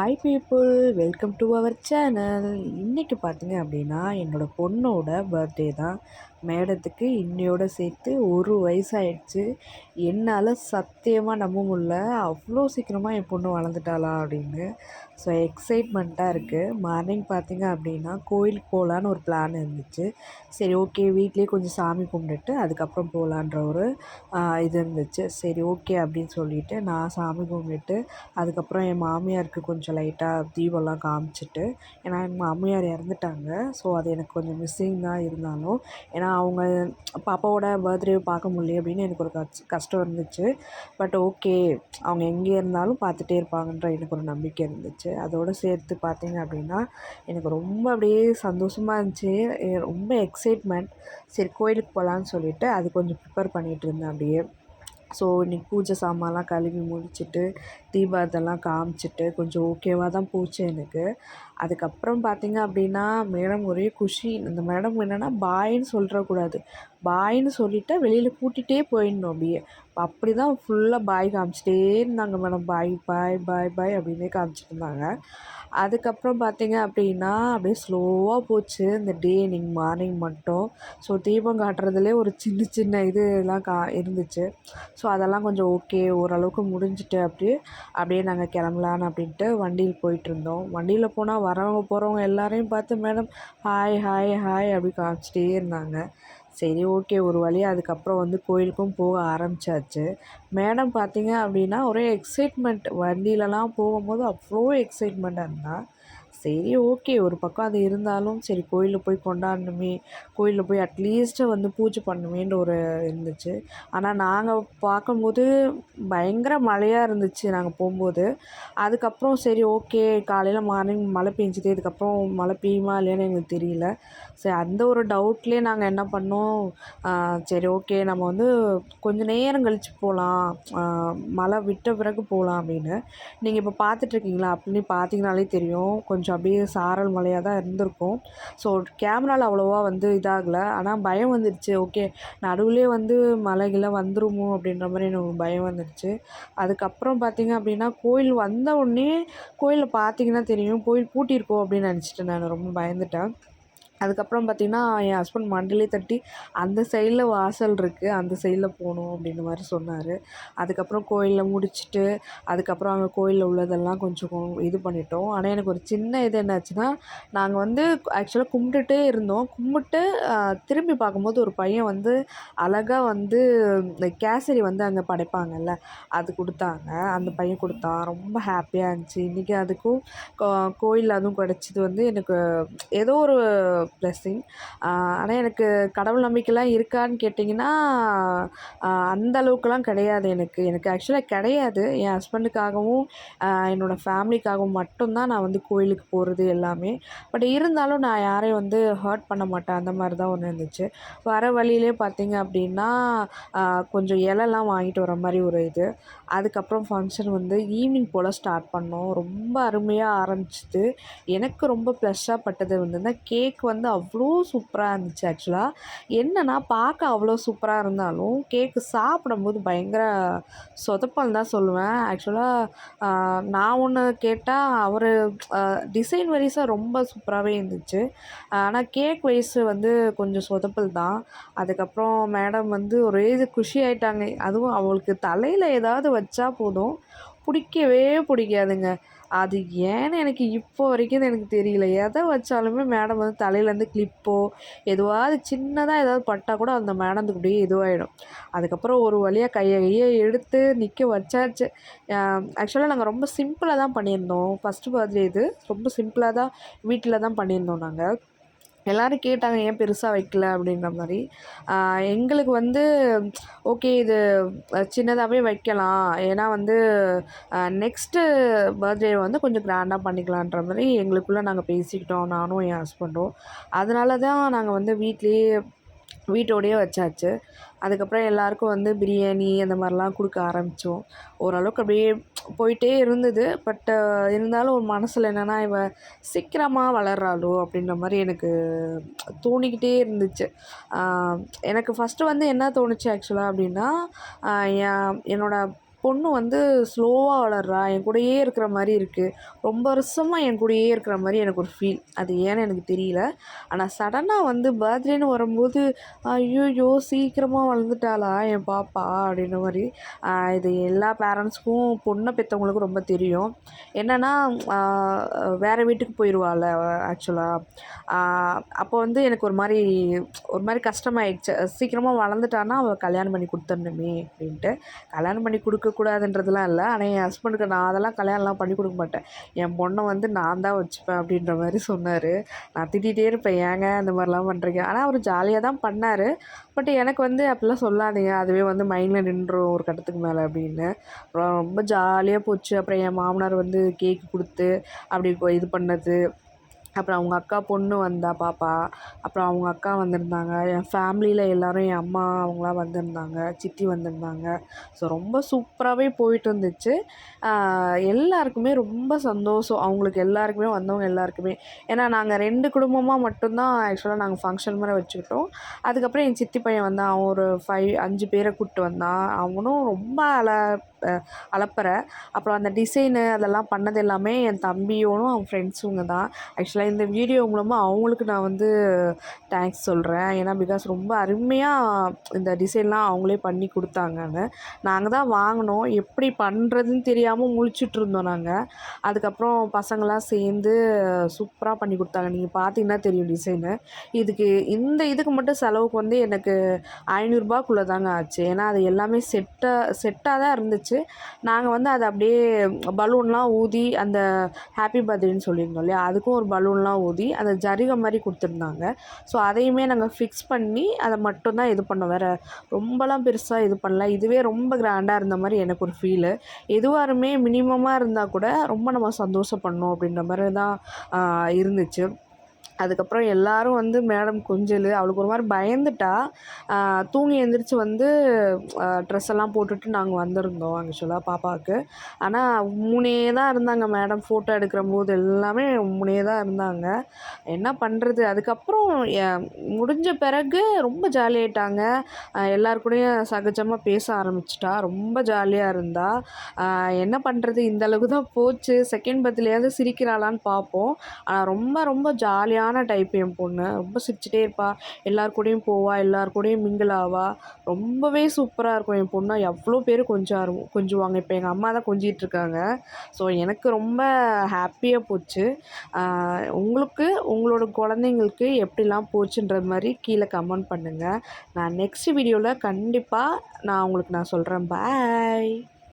Hi people, welcome to our channel. இன்றைக்கி பார்த்தீங்க அப்படின்னா என்னோடய பொண்ணோட பர்த்டே தான். மேடத்துக்கு இன்னையோட சேர்த்து 1 வயசாயிடுச்சு. என்னால் சத்தியமாக நம்ப முடியல, அவ்வளோ சீக்கிரமாக என் பொண்ணு வளர்ந்துட்டாளா அப்படின்னு. ஸோ எக்ஸைட்மெண்ட்டாக இருக்குது. மார்னிங் பார்த்தீங்க அப்படின்னா கோயிலுக்கு போகலான்னு ஒரு பிளான் இருந்துச்சு. சரி ஓகே, வீட்லேயே கொஞ்சம் சாமி கும்பிட்டுட்டு அதுக்கப்புறம் போகலான்ற ஒரு இது இருந்துச்சு. சரி ஓகே அப்படின்னு சொல்லிவிட்டு நான் சாமி கும்பிட்டு அதுக்கப்புறம் என் மாமியாருக்கு கொஞ்சம் லைட்டாக தீபம்லாம் காமிச்சிட்டு, ஏன்னா என் மாமியார் இறந்துட்டாங்க. ஸோ அது எனக்கு கொஞ்சம் மிஸ்ஸிங் தான் இருந்தாலும், ஏன்னா அவங்க பாப்பாவோட பர்த்டே பார்க்க முடியல அப்படின்னு எனக்கு ஒரு கஷ்டம் இருந்துச்சு. பட் ஓகே, அவங்க எங்கே இருந்தாலும் பார்த்துட்டே இருப்பாங்கன்ற எனக்கு ஒரு நம்பிக்கை இருந்துச்சு. அதோடு சேர்த்து பார்த்தீங்க அப்படின்னா எனக்கு ரொம்ப அப்படியே சந்தோஷமாக இருந்துச்சு. ரொம்ப எக்ஸைட்மெண்ட். சரி கோயிலுக்கு போகலான்னு சொல்லிவிட்டு அது கொஞ்சம் ப்ரிப்பேர் பண்ணிகிட்டு இருந்தேன் அப்படியே. ஸோ இன்றைக்கி பூஜை சாமான்லாம் கழுவி முடிச்சுட்டு தீபத்தெல்லாம் காமிச்சிட்டு கொஞ்சம் ஓகேவாக தான் போச்சு எனக்கு. அதுக்கப்புறம் பார்த்திங்க அப்படின்னா மேடம் ஒரே குஷி. இந்த மேடம் என்னென்னா பாய்ன்னு சொல்லிடக்கூடாது, பாய்ன்னு சொல்லிவிட்டு வெளியில் கூட்டிகிட்டே போயிடணும் அப்படியே. அப்படி தான் ஃபுல்லாக பாய் காமிச்சிட்டே இருந்தாங்க மேடம். பாய் பாய் பாய் பாய் அப்படின்னே காமிச்சிட்டு இருந்தாங்க. அதுக்கப்புறம் பார்த்திங்க அப்படின்னா அப்படியே ஸ்லோவாக போச்சு இந்த டே இன்னைக்கு மார்னிங் மட்டும். ஸோ தீபம் காட்டுறதுலே ஒரு சின்ன சின்ன இதெல்லாம் இருந்துச்சு. ஸோ அதெல்லாம் கொஞ்சம் ஓகே, ஓரளவுக்கு முடிஞ்சுட்டு அப்படியே நாங்கள் கிளம்பலான்னு அப்படின்ட்டு வண்டியில் போயிட்டுருந்தோம். வண்டியில் போனால் வரவங்க போகிறவங்க எல்லாரையும் பார்த்து மேடம் ஹாய் ஹாய் ஹாய் அப்படி காமிச்சிட்டே இருந்தாங்க. சரி ஓகே, ஒரு வழியாக அதுக்கப்புறம் கோயிலுக்கும் போக ஆரம்பித்தாச்சு. மேடம் பார்த்தீங்க அப்படின்னா ஒரே எக்ஸைட்மெண்ட். வண்டியிலலாம் போகும்போது அவ்வளோ எக்ஸைட்மெண்ட்டாக இருந்தா. சரி ஓகே, ஒரு பக்கம் அது இருந்தாலும் சரி கோயிலில் போய் கொண்டாடணுமே, கோயிலில் போய் அட்லீஸ்ட்டு பூஜை பண்ணணுமேன்ற ஒரு இருந்துச்சு. ஆனால் நாங்கள் பார்க்கும்போது பயங்கர மழையாக இருந்துச்சு நாங்கள் போகும்போது. அதுக்கப்புறம் சரி ஓகே, காலையில் மார்னிங் மழை பெஞ்சுது. இதுக்கப்புறம் மழை பெய்யுமா இல்லையான்னு எங்களுக்கு தெரியல. சரி அந்த ஒரு டவுட்லேயே நாங்கள் என்ன பண்ணோம், சரி ஓகே நம்ம கொஞ்சம் நேரம் கழித்து போகலாம், மழை விட்ட பிறகு போகலாம் அப்படின்னு. நீங்கள் இப்போ பார்த்துட்ருக்கீங்களா அப்படின்னு பார்த்தீங்கனாலே தெரியும், கொஞ்சம் அப்படியே சாரல் மழையாக தான் இருந்திருக்கும். ஸோ கேமராவில் அவ்வளோவா இதாகலை. ஆனால் பயம் வந்துடுச்சு. ஓகே, நடுவுலே மழைகள்லாம் வந்துருமோ அப்படின்ற மாதிரி எனக்கு பயம் வந்துடுச்சு. அதுக்கப்புறம் பார்த்திங்க அப்படின்னா கோயில் வந்த உடனே கோயிலில் பார்த்தீங்கன்னா தெரியும், கோயில் பூட்டியிருக்கோம் அப்படின்னு நினச்சிட்டேன். நான் ரொம்ப பயந்துட்டேன். அதுக்கப்புறம் பார்த்திங்கன்னா என் ஹஸ்பண்ட் மண்டையிலே தட்டி அந்த சைடில் வாசல் இருக்குது, அந்த சைடில் போகணும் அப்படின்ற மாதிரி சொன்னார். அதுக்கப்புறம் கோயிலில் முடிச்சுட்டு அதுக்கப்புறம் அங்கே கோயிலில் உள்ளதெல்லாம் கொஞ்சம் இது பண்ணிட்டோம். ஆனால் எனக்கு ஒரு சின்ன இது என்னாச்சுன்னா, நாங்கள் ஆக்சுவலாக கும்பிட்டுட்டே இருந்தோம். கும்பிட்டு திரும்பி பார்க்கும்போது ஒரு பையன் அழகாக இந்த கேசரி அங்கே படைப்பாங்கல்ல, அது கொடுத்தாங்க. அந்த பையன் கொடுத்தான். ரொம்ப ஹாப்பியாக இருந்துச்சு. இன்றைக்கி அதுக்கும் கோயிலில் அதுவும் கிடச்சிது எனக்கு ஏதோ ஒரு பிளெஸ்ஸிங். ஆனால் எனக்கு கடவுள் நம்பிக்கைலாம் இருக்கான்னு கேட்டிங்கன்னா அந்த அளவுக்குலாம் கிடையாது. எனக்கு ஆக்சுவலாக கிடையாது. என் ஹஸ்பண்டுக்காகவும் என்னோடய ஃபேமிலிக்காகவும் மட்டும்தான் நான் கோயிலுக்கு போகிறது எல்லாமே. பட் இருந்தாலும் நான் யாரையும் ஹர்ட் பண்ண மாட்டேன். அந்த மாதிரி தான் ஒன்று இருந்துச்சு. வர வழியிலே பார்த்திங்க அப்படின்னா கொஞ்சம் இலைலாம் வாங்கிட்டு வர மாதிரி ஒரு இது. அதுக்கப்புறம் ஃபங்க்ஷன் ஈவினிங் போல் ஸ்டார்ட் பண்ணோம். ரொம்ப அருமையாக ஆரம்பிச்சிது. எனக்கு ரொம்ப ப்ளஸ்ஸாக பட்டது கேக் அவ்வளோ சூப்பராக இருந்துச்சு. ஆக்சுவலாக என்னென்னா பார்க்க அவ்வளோ சூப்பராக இருந்தாலும் கேக்கு சாப்பிடும்போது பயங்கர சொதப்பல்னு தான் சொல்லுவேன். ஆக்சுவலாக நான் ஒன்று கேட்டால் அவர் டிசைன் வைஸாக ரொம்ப சூப்பராகவே இருந்துச்சு. ஆனால் கேக் வைஸ் கொஞ்சம் சொதப்பல் தான். அதுக்கப்புறம் மேடம் ஒரே இது குஷி ஆகிட்டாங்க. அதுவும் அவளுக்கு தலையில் ஏதாவது வச்சா போதும், பிடிக்கவே பிடிக்காதுங்க. அது ஏன்னு எனக்கு இப்போ வரைக்கும் எனக்கு தெரியல. எதை வச்சாலுமே மேடம் தலையிலேருந்து கிளிப்போ எதுவாவது சின்னதாக ஏதாவது பட்டால் கூட அந்த மேடத்துக்கு அப்படியே இதுவாகிடும். அதுக்கப்புறம் ஒரு வழியாக கையை எடுத்து நிற்க வச்சாச்சு. ஆக்சுவலாக நாங்கள் ரொம்ப சிம்பிளாக தான் பண்ணியிருந்தோம். ஃபஸ்ட்டு பர்த்டே இது ரொம்ப சிம்பிளாக தான் வீட்டில் தான் பண்ணியிருந்தோம் நாங்கள். எல்லோரும் கேட்டாங்க ஏன் பெருசாக வைக்கல அப்படின்ற மாதிரி. எங்களுக்கு ஓகே, இது சின்னதாகவே வைக்கலாம், ஏன்னா நெக்ஸ்ட்டு பர்த்டே கொஞ்சம் கிராண்டாக பண்ணிக்கலான்ற மாதிரி எங்களுக்குள்ளே நாங்கள் பேசிக்கிட்டோம், நானும் என் ஹஸ்பண்டும். அதனால தான் நாங்கள் வீட்டோடையே வச்சாச்சு. அதுக்கப்புறம் எல்லாேருக்கும் பிரியாணி அந்த மாதிரிலாம் கொடுக்க ஆரம்பித்தோம். ஓரளவுக்கு அப்படியே போயிட்டே இருந்தது. பட் இருந்தாலும் ஒரு மனசில் என்னென்னா, இவ சீக்கிரமாக வளர்றாளோ அப்படின்ற மாதிரி எனக்கு தோணிக்கிட்டே இருந்துச்சு. எனக்கு ஃபஸ்ட்டு என்ன தோணுச்சு ஆக்சுவலாக அப்படின்னா, என்னோடய பொண்ணு வந்து ஸ்லோவாக வளர்றா, என் கூடயே இருக்கிற மாதிரி இருக்குது. ரொம்ப வருஷமாக என் கூடயே இருக்கிற மாதிரி எனக்கு ஒரு ஃபீல். அது ஏன்னு எனக்கு தெரியல. ஆனால் சடனாக வந்து பர்த்டேன்னு வரும்போது, ஐய்யய்யோ! சீக்கிரமாக வளர்ந்துட்டாளா என் பாப்பா அப்படின்ற மாதிரி. இது எல்லா பேரண்ட்ஸ்க்கும் பொண்ணை பெற்றவங்களுக்கும் ரொம்ப தெரியும். என்னென்னா வேறு வீட்டுக்கு போயிடுவாள் ஆக்சுவலாக. அப்போ வந்து எனக்கு ஒரு மாதிரி கஷ்டமாயிடுச்சு. சீக்கிரமாக வளர்ந்துட்டான்னா அவள் கல்யாணம் பண்ணி கொடுத்துடணுமே அப்படின்ட்டு. கல்யாணம் பண்ணி கொடுக்கக்கூடாதுன்றதுலாம் இல்லை. ஆனால் என் ஹஸ்பண்டுக்கு நான் அதெல்லாம் கல்யாணம்லாம் பண்ணி கொடுக்க மாட்டேன். என் பொண்ணை வந்து நான் தான் வச்சுப்பேன் அப்படின்ற மாதிரி சொன்னார். நான் திட்டிகிட்டே இருப்பேன், ஏங்க இந்த மாதிரிலாம் பண்ணுறீங்க. ஆனால் அவர் ஜாலியாக தான் பண்ணார். பட் எனக்கு வந்து அப்படிலாம் சொல்லாதீங்க, அதுவே வந்து மைண்டில் நின்றும் ஒரு கட்டத்துக்கு மேலே அப்படின்னு. அப்புறம் ரொம்ப ஜாலியாக போச்சு. அப்புறம் என் மாமனார் வந்து கேக் கொடுத்து அப்படி இது பண்ணது. அப்புறம் அவங்க அக்கா பொண்ணு வந்தா பாப்பா. அப்புறம் அவங்க அக்கா வந்திருந்தாங்க. என் ஃபேமிலியில் எல்லோரும், என் அம்மா அவங்களாம் வந்திருந்தாங்க. சித்தி வந்திருந்தாங்க. ஸோ ரொம்ப சூப்பராகவே போயிட்டு இருந்துச்சு. எல்லாருக்குமே ரொம்ப சந்தோஷம். அவங்களுக்கு எல்லாருக்குமே, வந்தவங்க எல்லாருக்குமே. ஏன்னா நாங்கள் 2 குடும்பமாக மட்டும்தான் ஆக்சுவலாக நாங்கள் ஃபங்க்ஷன் மாதிரி வச்சுக்கிட்டோம். அதுக்கப்புறம் என் சித்தி பையன் வந்தான். அவன் ஒரு 5 பேரை கூப்பிட்டு வந்தான். அவனும் ரொம்ப அலப்பறை. அப்புறம் அந்த டிசைனு அதெல்லாம் பண்ணது எல்லாமே என் தம்பியோடும் அவன் ஃப்ரெண்ட்ஸுங்க தான். ஆக்சுவலாக இந்த வீடியோ மூலமாக அவங்களுக்கு நான் வந்து தேங்க்ஸ் சொல்கிறேன். ஏன்னா பிகாஸ் ரொம்ப அருமையாக இந்த டிசைன்லாம் அவங்களே பண்ணி கொடுத்தாங்கன்னு. நாங்கள் தான் வாங்கினோம். எப்படி பண்ணுறதுன்னு தெரியாமல் முழிச்சிட்ருந்தோம் நாங்கள். அதுக்கப்புறம் பசங்களாம் சேர்ந்து சூப்பராக பண்ணி கொடுத்தாங்க. நீங்கள் பார்த்தீங்கன்னா தெரியும் டிசைனு. இதுக்கு மட்டும் செலவுக்கு வந்து எனக்கு ரூ. 500 தாங்க ஆச்சு. ஏன்னா அது எல்லாமே செட்டாக தான் இருந்துச்சு. நாங்கள் வந்து அதை அப்படியே பலூன்லாம் ஊதி, அந்த ஹாப்பி பர்த்டேன்னு சொல்லியிருந்தோம் இல்லையா, அதுக்கும் ஒரு பலூன்லாம் ஊதி அந்த ஜரிகை மாதிரி கொடுத்துருந்தாங்க. ஸோ அதையுமே நாங்கள் ஃபிக்ஸ் பண்ணி அதை மட்டும்தான் இது பண்ணோம். வேறு ரொம்பலாம் பெருசாக இது பண்ணல. இதுவே ரொம்ப கிராண்டாக இருந்த மாதிரி எனக்கு ஒரு ஃபீலு. எதுவாருமே மினிமமாக இருந்தால் கூட ரொம்ப நம்ம சந்தோஷப்படணும் அப்படின்ற மாதிரி தான் இருந்துச்சு. அதுக்கப்புறம் எல்லோரும் வந்து மேடம் கொஞ்சலு அவளுக்கு ஒரு மாதிரி பயந்துட்டா. தூங்கி எழுந்திரிச்சு வந்து ட்ரெஸ் எல்லாம் போட்டுட்டு நாங்கள் வந்திருந்தோம் ஆக்சுவலாக பாப்பாவுக்கு. ஆனால் மூணே தான் இருந்தாங்க மேடம். ஃபோட்டோ எடுக்கிறம்போது எல்லாமே மூணே தான் இருந்தாங்க. என்ன பண்ணுறது. அதுக்கப்புறம் முடிஞ்ச பிறகு ரொம்ப ஜாலியாகிட்டாங்க. எல்லாருக்கூடையும் சகஜமாக பேச ஆரம்பிச்சிட்டா. ரொம்ப ஜாலியாக இருந்தா. என்ன பண்ணுறது, இந்த அளவுக்கு தான் போச்சு. செகண்ட் பர்த்டேயாவது சிரிக்கிறாளான்னு பார்ப்போம். ஆனால் ரொம்ப ரொம்ப ஜாலியான டைப் என் பொண்ணு. ரொம்ப சிரிச்சிட்டே இருப்பாள். எல்லார் கூடயும் போவாள், எல்லார் கூடயும் மிங்கிள் ஆவாள். ரொம்பவே சூப்பராக இருக்கும் என் பொண்ணு. எவ்வளோ பேர் கொஞ்சுவாங்க. இப்போ எங்கள் அம்மா தான் கொஞ்சிகிட்ருக்காங்க. ஸோ எனக்கு ரொம்ப ஹாப்பியாக போச்சு. உங்களுக்கு உங்களோட குழந்தைங்களுக்கு எப்படிலாம் போச்சுன்ற மாதிரி கீழே கமெண்ட் பண்ணுங்கள். நான் நெக்ஸ்ட் வீடியோவில் கண்டிப்பாக நான் உங்களுக்கு சொல்கிறேன். பாய்.